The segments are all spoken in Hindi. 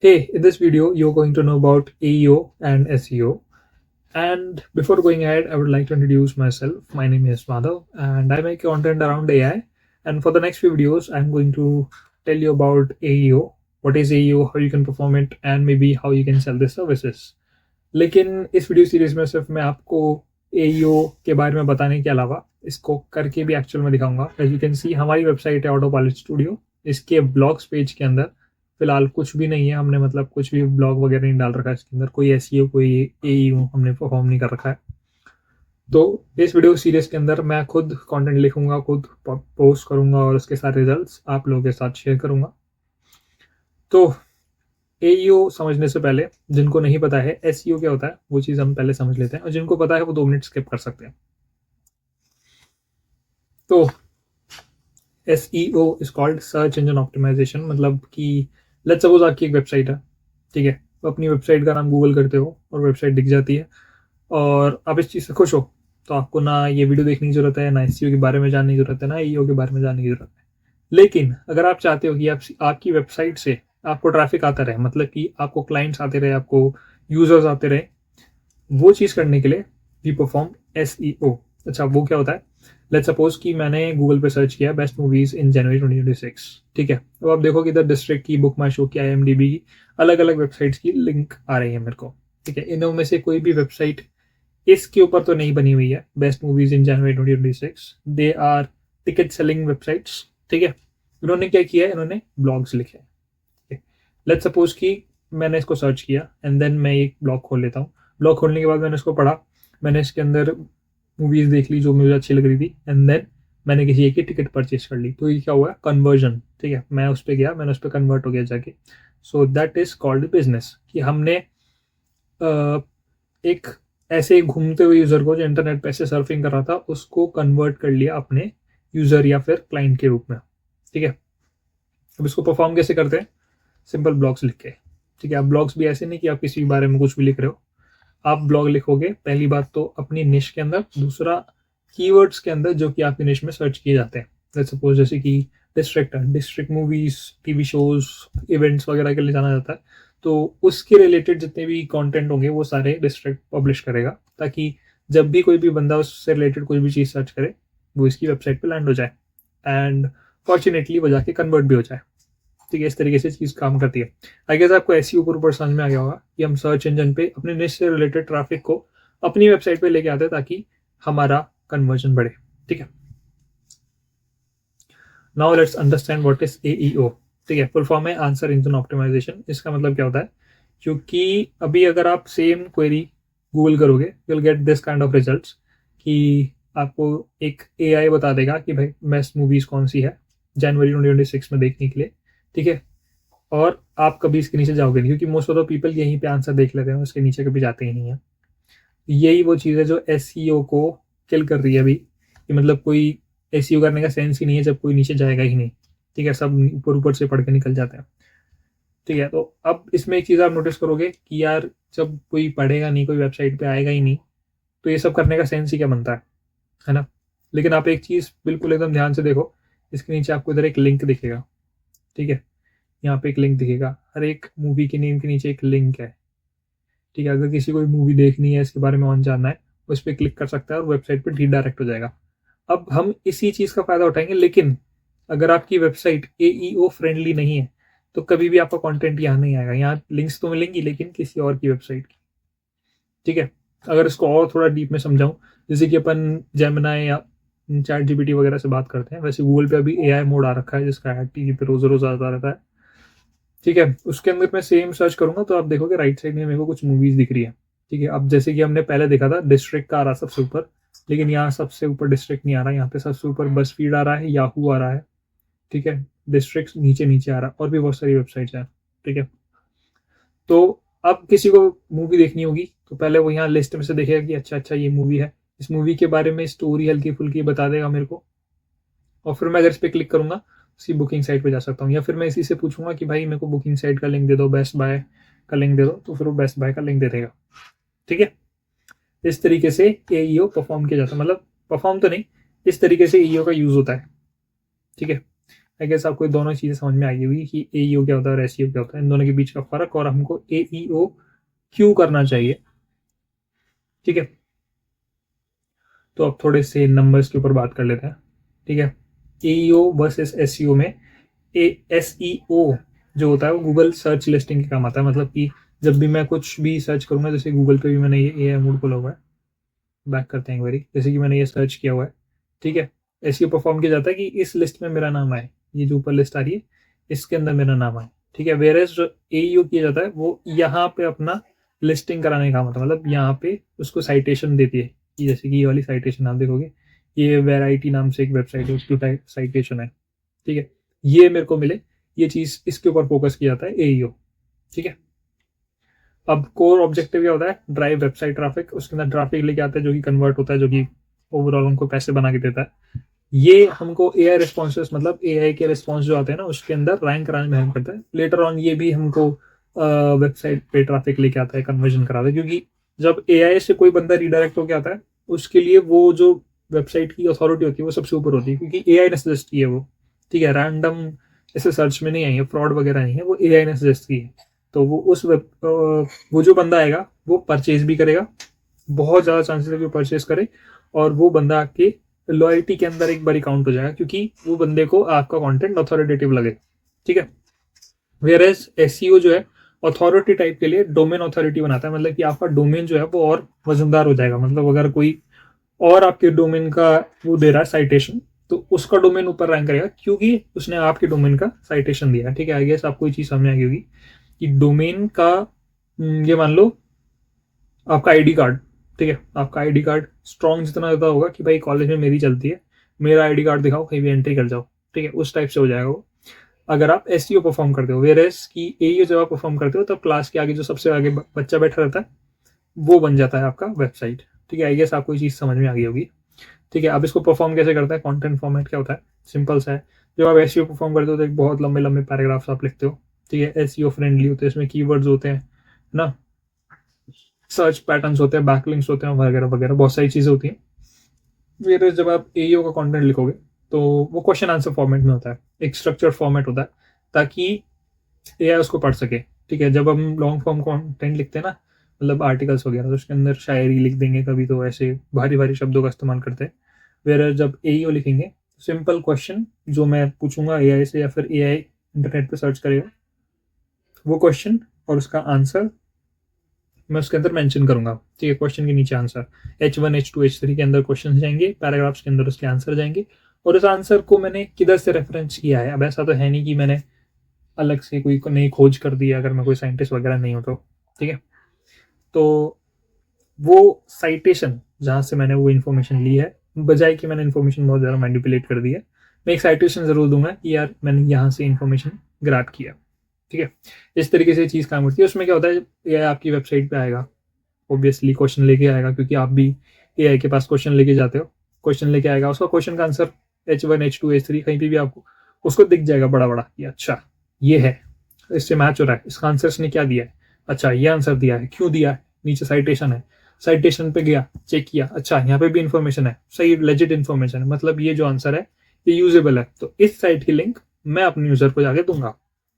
Hey, in this video, you're going to know about AEO and SEO. And before going ahead, I would like to introduce myself. My name is Madhav, and I make content around AI. And for the next few videos, I'm going to tell you about AEO, what is AEO, how you can perform it, and maybe how you can sell the services. लेकिन इस वीडियो सीरीज में सिर्फ मैं आपको AEO के बारे में बताने के अलावा इसको करके भी एक्चुअल में दिखाऊंगा। एज यू कैन सी, हमारी वेबसाइट है ऑटो पायलट स्टूडियो। इसके ब्लॉग्स पेज के अंदर फिलहाल कुछ भी नहीं है। हमने मतलब कुछ भी ब्लॉग वगैरह नहीं डाल रखा है इसके अंदर। कोई एसईओ कोई एईओ हमने परफॉर्म नहीं कर रखा है। तो इस वीडियो सीरीज के अंदर मैं खुद कंटेंट लिखूंगा, खुद पोस्ट करूंगा और उसके सारे रिजल्ट्स आप लोगों के साथ शेयर करूंगा। तो एईओ समझने से पहले जिनको नहीं पता है एसईओ क्या होता है वो चीज़ हम पहले समझ लेते हैं, और जिनको पता है वो 2 मिनट स्किप कर सकते हैं। तो SEO is called search engine optimization. मतलब कि लेट्स सपोज आपकी एक वेबसाइट है, ठीक है। तो अपनी वेबसाइट का नाम गूगल करते हो और वेबसाइट दिख जाती है और आप इस चीज़ से खुश हो, तो आपको ना ये वीडियो देखने की जरूरत है, ना एसईओ के बारे में जानने की जरूरत है, ना एईओ के बारे में जानने की जरूरत है। लेकिन अगर आप चाहते हो कि आपकी वेबसाइट से आपको ट्रैफिक आता रहे, मतलब कि आपको क्लाइंट्स आते रहे, आपको यूजर्स आते रहे, वो चीज़ करने के लिए वी परफॉर्म SEO। अच्छा, वो क्या होता है? लेट्स सपोज कि मैंने गूगल पे सर्च किया बेस्ट मूवीज इन जनवरी 2026, ठीक है। तो आप देखो कि इधर डिस्ट्रिक्ट की, बुक माई शो की, IMDb की, अलग अलग वेबसाइट्स की लिंक आ रही है मेरे को, ठीक है। इनमें से कोई भी वेबसाइट इसके ऊपर तो नहीं बनी हुई है, best movies in January 2026। They are ticket selling websites, ठीक है। इन्होंने क्या किया है? इन्होंने ब्लॉग्स लिखे हैं। लेट्स सपोज कि मैंने इसको सर्च किया एंड देन मैं एक ब्लॉग खोल लेता हूँ। ब्लॉग खोलने के बाद मैंने इसको पढ़ा, मैंने इसके अंदर मूवीज देख ली जो मुझे अच्छी लग रही थी, एंड देन मैंने किसी एक की टिकट परचेज कर ली। तो ये क्या हुआ? कन्वर्जन, ठीक है। मैं उस पर गया, मैंने उस पर कन्वर्ट हो गया जाके। So that is called business, कि हमने एक ऐसे घूमते हुए यूजर को जो इंटरनेट पे ऐसे सर्फिंग कर रहा था उसको कन्वर्ट कर लिया अपने यूजर या फिर क्लाइंट के रूप में, ठीक है। अब इसको परफॉर्म कैसे करते हैं? सिंपल ब्लॉग्स लिख के, ठीक है। आप ब्लॉग्स भी ऐसे नहीं कि आप किसी के बारे में कुछ भी लिख रहे हो। आप ब्लॉग लिखोगे पहली बात तो अपनी निश के अंदर, दूसरा कीवर्ड्स के अंदर जो कि आपकी निश में सर्च किए जाते हैं। लेट्स सपोज जैसे कि district movies, TV shows, events वगैरह के लिए जाना जाता है, तो उसके रिलेटेड जितने भी कंटेंट होंगे वो सारे डिस्ट्रिक्ट पब्लिश करेगा, ताकि जब भी कोई भी बंदा उससे रिलेटेड कोई भी चीज़ सर्च करे वो इसकी वेबसाइट पे लैंड हो जाए, एंड फॉर्चुनेटली वो जाके कन्वर्ट भी हो जाए, ठीक है। इस तरीके से चीज़ काम करती है। आई गेस आपको एसईओ के ऊपर समझ में आ गया होगा कि हम सर्च इंजन पे अपने निश से रिलेटेड ट्रैफिक को अपनी वेबसाइट पे लेके आते हैं ताकि हमारा कन्वर्जन बढ़े, ठीक है। Now let's understand what is AEO, ठीक है। फुल फॉर्म है आंसर इंजन ऑप्टिमाइजेशन। इसका मतलब क्या होता है? क्योंकि अभी अगर आप सेम क्वेरी गूगल करोगे you will get this kind of results, कि आपको एक AI बता देगा कि भाई बेस्ट मूवीज कौन सी है जनवरी 2026 में देखने के लिए, ठीक है। और आप कभी इसके नीचे जाओगे नहीं, क्योंकि मोस्ट ऑफ द पीपल यहीं पे आंसर देख लेते हैं, उसके नीचे कभी जाते ही नहीं है। यही वो चीज़ है जो SEO को किल कर रही है अभी, कि मतलब कोई SEO करने का सेंस ही नहीं है जब कोई नीचे जाएगा ही नहीं, ठीक है। सब ऊपर ऊपर से पढ़ के निकल जाते हैं, ठीक है। तो अब इसमें एक चीज़ आप नोटिस करोगे कि यार जब कोई पढ़ेगा नहीं, कोई वेबसाइट पे आएगा ही नहीं, तो ये सब करने का सेंस ही क्या बनता है ना। लेकिन आप एक चीज़ बिल्कुल एकदम ध्यान से देखो, इसके नीचे आपको इधर एक लिंक दिखेगा, ठीक है। यहाँ पे एक लिंक दिखेगा, हर एक मूवी के नेम के नीचे एक लिंक है, ठीक है। अगर किसी को मूवी देखनी है, इसके बारे में और जानना है, उस पर क्लिक कर सकता है और वेबसाइट पर डायरेक्ट हो जाएगा। अब हम इसी चीज़ का फायदा उठाएंगे, लेकिन अगर आपकी वेबसाइट AEO फ्रेंडली नहीं है तो कभी भी आपका कंटेंट यहाँ नहीं आएगा। यहाँ लिंक्स तो मिलेंगी लेकिन किसी और की वेबसाइट की, ठीक है। अगर इसको और थोड़ा डीप में समझाऊं, जैसे कि अपन जेमिनाई या ChatGPT वगैरह से बात करते हैं, वैसे गूगल पे अभी AI मोड आ रखा है जिसका ऐड टीवी पे रोज रोज आता रहता है, ठीक है। उसके अंदर मैं सेम सर्च करूंगा तो आप देखोगे राइट साइड में मेरे को कुछ मूवीज दिख रही है, ठीक है। अब जैसे कि हमने पहले देखा था डिस्ट्रिक्ट का आ रहा सबसे ऊपर, लेकिन यहाँ सबसे ऊपर डिस्ट्रिक्ट नहीं आ रहा, यहाँ पे सबसे ऊपर बस फीड आ रहा है, याहू आ रहा है, ठीक है। डिस्ट्रिक्ट नीचे नीचे आ रहा है, और भी बहुत सारी वेबसाइट्स हैं, ठीक है। तो अब किसी को मूवी देखनी होगी तो पहले वो यहाँ लिस्ट में से देखेगा कि अच्छा अच्छा ये मूवी है, इस मूवी के बारे में स्टोरी हल्की फुल्की बता देगा मेरे को, और फिर मैं अगर इस पर क्लिक करूंगा उसी बुकिंग साइट पे जा सकता हूँ। या फिर मैं इसी से पूछूंगा कि भाई मेरे को बुकिंग साइट का लिंक दे दो, बेस्ट बाय का लिंक दे दो, तो फिर वो बेस्ट बाय का लिंक दे देगा, ठीक है। इस तरीके से AEO परफॉर्म किया जाता है, मतलब परफॉर्म तो नहीं, इस तरीके से AEO का यूज होता है, ठीक है। आई गेस आपको दोनों चीज़ें समझ में आई होगी कि AEO क्या होता है और SEO क्या होता है, इन दोनों के बीच का फ़र्क, और हमको AEO क्यों करना चाहिए। ठीक है, तो अब थोड़े से नंबर्स के ऊपर बात कर लेते हैं। ठीक है, AEO वर्सेस SEO में SEO जो होता है वो गूगल सर्च लिस्टिंग के काम आता है। मतलब कि जब भी मैं कुछ भी सर्च करूंगा, जैसे गूगल पे भी मैंने ये AI मोड खोला हुआ है, बैक करते हैं एक बारी, जैसे कि मैंने ये सर्च किया हुआ है। ठीक है, SEO परफॉर्म किया जाता है कि इस लिस्ट में मेरा नाम आए, ये जो ऊपर लिस्ट आ रही है इसके अंदर मेरा नाम आए। ठीक है, वेयर जो AEO किया जाता है वो यहाँ पे अपना लिस्टिंग कराने का काम होता है। मतलब यहाँ पे उसको साइटेशन देती है कि जैसे कि ये वाली साइटेशन आप देखोगे, ये वेराइटी नाम से एक वेबसाइट है, उसकी साइटेशन है। ठीक है, ये मेरे को मिले, ये चीज इसके ऊपर फोकस किया जाता है AEO। ठीक है, अब कोर ऑब्जेक्टिव क्या होता है, ड्राइव वेबसाइट ट्रैफिक, उसके अंदर ट्रैफिक लेके आता है जो कि कन्वर्ट होता है, जो कि ओवरऑल हमको पैसे बना के देता है। ये हमको AI रिस्पॉन्सेस, मतलब AI के रिस्पॉन्स जो आते हैं ना उसके अंदर रैंक कराने में हेल्प करता है। लेटर ऑन ये भी हमको वेबसाइट पे ट्रैफिक लेके आता है, कन्वर्जन कराता है, क्योंकि जब AI से कोई बंदा रिडायरेक्ट होकर आता है उसके लिए वो जो वेबसाइट की अथॉरिटी होती है वो सबसे ऊपर होती है, क्योंकि AI ने सजेस्ट की है वो। ठीक है, रैंडम ऐसे सर्च में नहीं आई है, फ्रॉड वगैरह नहीं है, वो AI ने सजेस्ट की है। तो वो वो जो बंदा आएगा वो परचेज भी करेगा, बहुत ज़्यादा चांसेस है कि वो परचेज करे, और वो बंदा आपके लॉयल्टी के अंदर एक बार काउंट हो जाएगा, क्योंकि वो बंदे को आपका कंटेंट अथॉरिटेटिव लगे। ठीक है, वेयर एज SEO जो है अथॉरिटी टाइप के लिए डोमेन अथॉरिटी बनाता है। मतलब कि आपका डोमेन जो है वो और वजनदार हो जाएगा। मतलब अगर कोई और आपके डोमेन का वो दे रहा है साइटेशन, तो उसका डोमेन ऊपर रैंक करेगा क्योंकि उसने आपके डोमेन का साइटेशन दिया है। ठीक है, आई गेस आपको ये चीज समझ आ गई होगी कि डोमेन का ये मान लो आपका ID कार्ड। ठीक है, आपका ID कार्ड स्ट्रॉन्ग जितना ज़्यादा होगा कि भाई कॉलेज में मेरी चलती है, मेरा ID कार्ड दिखाओ, कहीं भी एंट्री कर जाओ। ठीक है, उस टाइप से हो जाएगा वो, अगर आप SEO परफॉर्म करते हो। वेयर एज की AEO जब आप परफॉर्म करते हो तब क्लास के आगे जो सबसे आगे बच्चा बैठा रहता है वो बन जाता है आपका वेबसाइट। ठीक है, आई गेस आपको ये चीज़ समझ में आ गई होगी। ठीक है, अब इसको परफॉर्म कैसे करता है, कंटेंट फॉर्मेट क्या होता है, सिंपल सा है। जब आप SEO परफॉर्म करते हो तो एक बहुत लंबे लंबे पैराग्राफ्स आप लिखते हो। ठीक है, SEO फ्रेंडली होते हैं, इसमें कीवर्ड्स होते हैं ना, सर्च पैटर्न्स होते हैं, बैकलिंक्स होते हैं, वगैरह वगैरह बहुत सारी चीज़ें होती हैं। फिर जब आप AEO का कंटेंट लिखोगे तो वो क्वेश्चन आंसर फॉर्मेट में होता है, एक स्ट्रक्चर फॉर्मेट होता है, ताकि AI उसको पढ़ सके। ठीक है, जब हम लॉन्ग फॉर्म कंटेंट लिखते हैं ना, मतलब आर्टिकल्स वगैरह, तो उसके अंदर शायरी लिख देंगे कभी, तो ऐसे भारी भारी शब्दों का इस्तेमाल करते हैं। वेर जब AEO लिखेंगे, सिंपल क्वेश्चन जो मैं पूछूंगा AI से, या फिर AI इंटरनेट पे सर्च करेगा, वो क्वेश्चन और उसका आंसर मैं उसके अंदर मेंशन करूंगा। ठीक है, क्वेश्चन के नीचे आंसर, H1 H2 H3 के अंदर क्वेश्चन जाएंगे, पैराग्राफ्स के अंदर उसके आंसर जाएंगे, और उस आंसर को मैंने किधर से रेफरेंस किया है। अब ऐसा तो है नहीं कि मैंने अलग से कोई नई खोज कर दी है, अगर मैं कोई साइंटिस्ट वगैरह नहीं हूँ तो। ठीक है, तो वो साइटेशन जहाँ से मैंने वो इन्फॉर्मेशन ली है, बजाय कि मैंने इन्फॉर्मेशन बहुत ज़्यादा मैनिपुलेट कर दी है, मैं एक साइटेशन ज़रूर दूंगा कि यार मैंने यहाँ से इन्फॉर्मेशन ग्रैब किया। ठीक है, इस तरीके से चीज़ काम करती है। उसमें क्या होता है, ये आपकी वेबसाइट पे आएगा, ऑब्वियसली क्वेश्चन लेके आएगा, क्योंकि आप भी AI के पास क्वेश्चन लेके जाते हो। क्वेश्चन लेके आएगा, उसका क्वेश्चन का आंसर H1 H2 H3 कहीं पे भी आपको उसको दिख जाएगा बड़ा बड़ा कि अच्छा ये है, इससे मैच हो रहा है, इसका आंसर इसने क्या दिया है, अच्छा ये आंसर दिया है, क्यों दिया है, नीचे साइटेशन है, साइटेशन पे गया, चेक किया, अच्छा यहाँ पे भी इन्फॉर्मेशन है, सही लेजिट इन्फॉर्मेशन है, मतलब ये जो आंसर है ये यूजेबल है, तो इस साइट की लिंक मैं अपने यूजर को जाके दूंगा।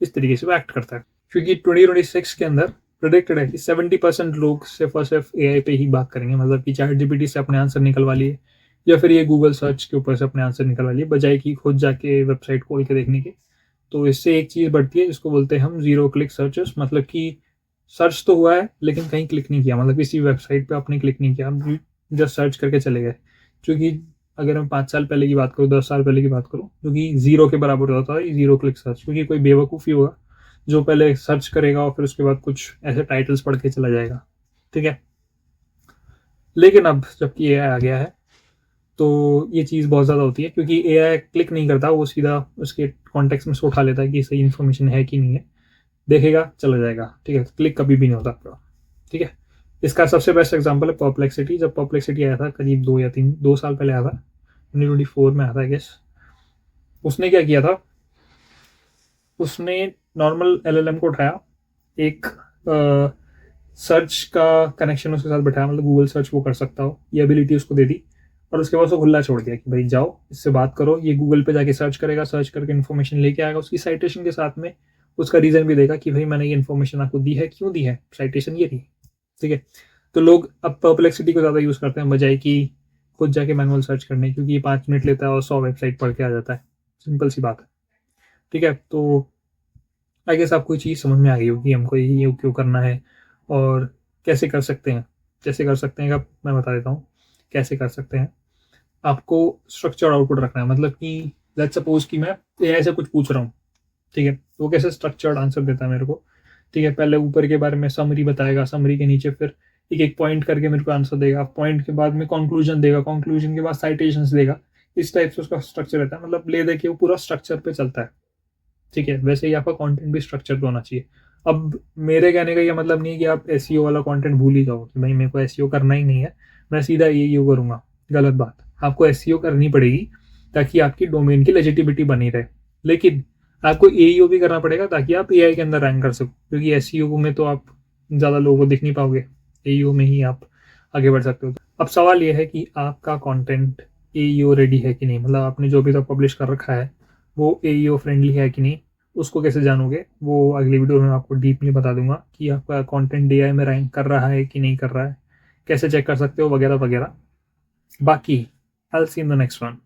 इस तरीके से वो एक्ट करता है, क्योंकि 2026 के अंदर प्रोडिक्टेड है कि 70% लोग सिर्फ और सिर्फ AI पे ही बात करेंगे। मतलब कि ChatGPT से अपने आंसर निकलवा लिए, या फिर ये गूगल सर्च के ऊपर से अपने आंसर निकलवा लिए, बजाय कि खुद जाके वेबसाइट खोल के देखने के। तो इससे एक चीज़ बढ़ती है जिसको बोलते हैं हम जीरो क्लिक सर्चेस। मतलब कि सर्च तो हुआ है लेकिन कहीं क्लिक नहीं किया, मतलब किसी वेबसाइट पे आपने क्लिक नहीं किया, आप जस्ट सर्च करके चले गए। क्योंकि अगर मैं 5 साल पहले की बात करूँ, 10 साल पहले की बात करूँ, क्योंकि जीरो के बराबर होता था जीरो क्लिक सर्च, क्योंकि कोई बेवकूफ़ी होगा जो पहले सर्च करेगा और फिर उसके बाद कुछ ऐसे टाइटल्स पढ़ के चला जाएगा। ठीक है, लेकिन अब जबकि AI आ गया है तो ये चीज़ बहुत ज़्यादा होती है, क्योंकि AI क्लिक नहीं करता, वो सीधा उसके कॉन्टेक्स्ट में से उठा लेता है कि सही इन्फॉर्मेशन है कि नहीं है, देखेगा चला जाएगा। ठीक है, क्लिक कभी भी नहीं होता आपका। ठीक है, इसका सबसे बेस्ट एग्जांपल है परप्लेक्सिटी। जब परप्लेक्सिटी आया था करीब 2 साल पहले आया था, 2024 में आया था आई गेस। उसने क्या किया था, उसने नॉर्मल LLM को उठाया, एक सर्च का कनेक्शन उसके साथ बैठाया, मतलब गूगल सर्च वो कर सकता हो, ये एबिलिटी उसको दे दी, और उसके बाद उसको खुला छोड़ दिया कि भाई जाओ इससे बात करो, ये गूगल पे जाके सर्च करेगा, सर्च करके इन्फॉर्मेशन लेके आएगा, उसकी साइटेशन के साथ में उसका रीज़न भी देगा कि भाई मैंने ये इन्फॉर्मेशन आपको दी है, क्यों दी है, साइटेशन ये थी। ठीक है, तो लोग अब परप्लेक्सिटी को ज़्यादा यूज़ करते हैं बजाय कि खुद जाके मैनुअल सर्च करने, क्योंकि ये 5 मिनट लेता है और 100 वेबसाइट पढ़ के आ जाता है, सिंपल सी बात है। ठीक है, तो आई गेस आपको ये चीज़ समझ में आ गई होगी हमको ये क्यों करना है और कैसे कर सकते हैं। कैसे कर सकते हैं, अब मैं बता देता हूँ कैसे कर सकते हैं। आपको स्ट्रक्चर्ड आउटपुट रखना है, मतलब कि लेट्स सपोज कि मैं एआई से कुछ पूछ रहा हूँ, ठीक है, तो वो कैसे स्ट्रक्चर्ड आंसर देता है मेरे को। ठीक है, पहले ऊपर के बारे में समरी बताएगा, समरी के नीचे फिर एक एक पॉइंट करके मेरे को आंसर देगा, पॉइंट के बाद में कंक्लूजन देगा, कंक्लूजन के बाद साइटेशंस देगा। इस टाइप से उसका स्ट्रक्चर रहता है, मतलब ले दे के वो पूरा स्ट्रक्चर पे चलता है। ठीक है, वैसे ही आपका कंटेंट भी स्ट्रक्चर पे होना चाहिए। अब मेरे कहने का ये मतलब नहीं है कि आप एसईओ वाला कंटेंट भूल ही जाओ कि भाई मेरे को एसईओ करना ही नहीं है, मैं सीधा एईओ करूंगा। गलत बात, आपको एसईओ करनी पड़ेगी ताकि आपकी डोमेन की लेजिटिमिटी बनी रहे, लेकिन आपको एईओ भी करना पड़ेगा ताकि आप एआई के अंदर रैंक कर सको, क्योंकि एसईओ में तो आप ज़्यादा लोगों को दिख नहीं पाओगे, एईओ में ही आप आगे बढ़ सकते हो। अब सवाल यह है कि आपका कंटेंट एईओ रेडी है कि नहीं, मतलब आपने जो भी तक पब्लिश कर रखा है वो एईओ फ्रेंडली है कि नहीं। उसको कैसे जानोगे, वो अगली वीडियो में आपको डीपली बता दूंगा कि आपका कंटेंट एआई में रैंक कर रहा है कि नहीं कर रहा है, कैसे चेक कर सकते हो, वगैरह वगैरह। बाकी I will see in the next one.